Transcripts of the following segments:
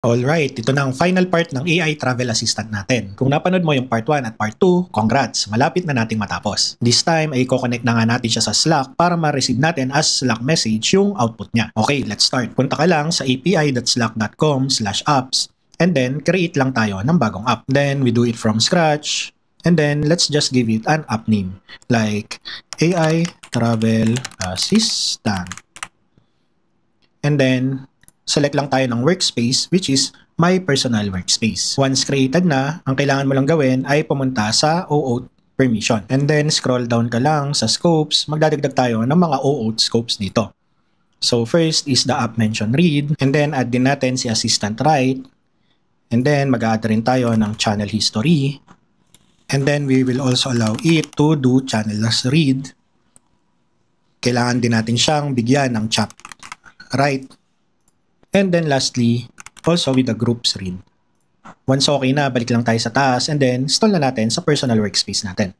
Alright, ito na ang final part ng AI Travel Assistant natin. Kung napanood mo yung part 1 at part 2, congrats! Malapit na nating matapos. This time ay i-connect na nga natin siya sa Slack para ma-receive natin as Slack message yung output niya. Okay, let's start. Punta ka lang sa api.slack.com/apps and then create lang tayo ng bagong app. Then we do it from scratch and then let's just give it an app name like AI Travel Assistant. And then select lang tayo ng workspace which is my personal workspace. Once created na, ang kailangan mo lang gawin ay pumunta sa OAuth permission. And then scroll down ka lang sa scopes, magdadagdag tayo ng mga OAuth scopes dito. So first is the app mention read and then add din natin si assistant write. And then mag-add rin tayo ng channel history. And then we will also allow it to do channelless read. Kailangan din natin siyang bigyan ng chat write. And then lastly, also with the groups read. Once okay na, balik lang tayo sa taas and then install na natin sa personal workspace natin.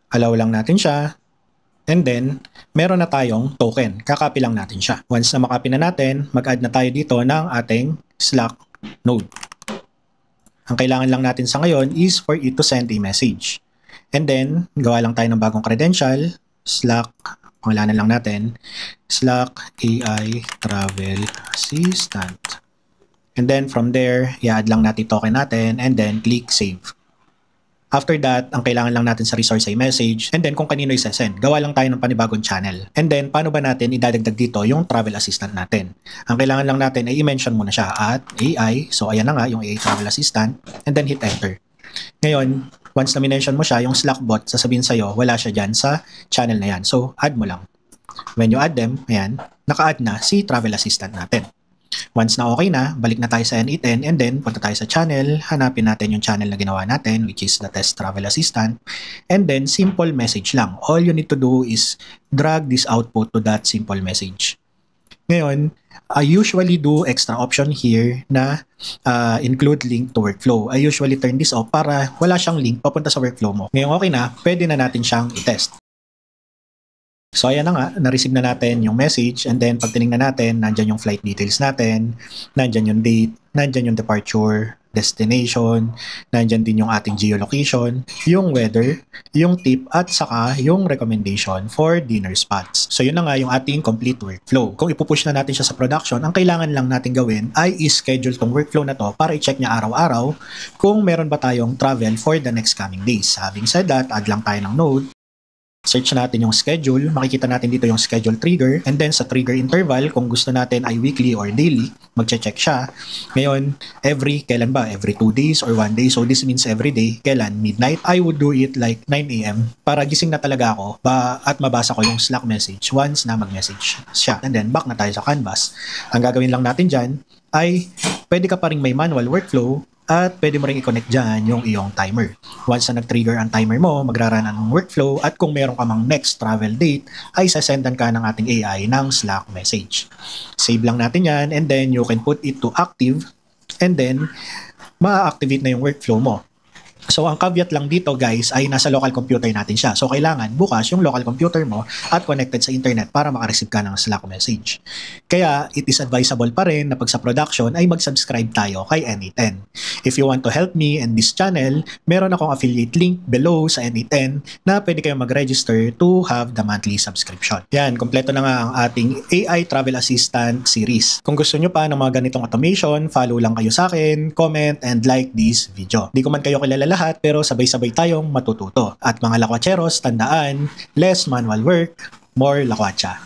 Allow lang natin siya. And then, meron na tayong token. Kakopy lang natin siya. Once na makopy na natin, mag-add na tayo dito ng ating Slack node. Ang kailangan lang natin sa ngayon is for it to send a message. And then, gawa lang tayo ng bagong credential, Slack, pangalanan lang natin, Slack AI Travel Assistant. And then from there, i-add lang natin token natin and then click save. After that, ang kailangan lang natin sa resource ay message and then kung kanino i-send. Gawa lang tayo ng panibagong channel. And then, paano ba natin idadagdag dito yung travel assistant natin? Ang kailangan lang natin ay i-mention muna siya at AI. So, ayan na nga yung AI Travel Assistant and then hit enter. Ngayon, once na minention mo siya, yung Slack bot, sasabihin sa'yo, wala siya dyan sa channel na yan. So, add mo lang. When you add them, ayan, naka-add na si Travel Assistant natin. Once na okay na, balik na tayo sa N8N and then punta tayo sa channel, hanapin natin yung channel na ginawa natin, which is the Test Travel Assistant. And then, simple message lang. All you need to do is drag this output to that simple message. Ngayon, I usually do extra option here na include link to workflow. I usually turn this off para wala siyang link papunta sa workflow mo. Ngayon okay na, pwede na natin siyang i-test. So ayan na nga, na-receive na natin yung message and then pag tinignan natin, nandyan yung flight details natin, nandyan yung date, nandyan yung departure, destination, nandyan din yung ating geolocation, yung weather, yung tip, at saka yung recommendation for dinner spots. So yun na nga yung ating complete workflow. Kung ipupush na natin siya sa production, ang kailangan lang natin gawin ay i-schedule tong workflow na to para i-check niya araw-araw kung meron ba tayong travel for the next coming days. Having said that, add lang tayo ng node. Search natin yung schedule, makikita natin dito yung schedule trigger, and then sa trigger interval, kung gusto natin ay weekly or daily, magche-check siya. Ngayon, kailan ba? Every 2 days or 1 day, so this means every day. Kailan? Midnight? I would do it like 9 AM para gising na talaga ako at mabasa ko yung Slack message once na mag-message siya. And then, back na tayo sa Canvas. Ang gagawin lang natin dyan ay pwede ka pa rin may manual workflow at pwede mo rin i-connect dyan yung iyong timer. Once na nag-trigger ang timer mo, magrarun ng workflow at kung meron ka mang next travel date, ay sasendan ka ng ating AI ng Slack message. Save lang natin yan and then you can put it to active and then ma-activate na yung workflow mo. So, ang caveat lang dito guys ay nasa local computer natin siya. So, kailangan bukas yung local computer mo at connected sa internet para makareceive ka ng Slack message. Kaya, it is advisable pa rin na pag sa production ay mag-subscribe tayo kay N8N. If you want to help me and this channel, meron akong affiliate link below sa N8N na pwede kayong mag-register to have the monthly subscription. Yan, kompleto na nga ang ating AI Travel Assistant series. Kung gusto nyo pa ng mga ganitong automation, follow lang kayo sa akin, comment, and like this video. Di ko man kayo kilala lahat, pero sabay-sabay tayong matututo. At mga lakwatseros, tandaan, less manual work, more lakwatsa.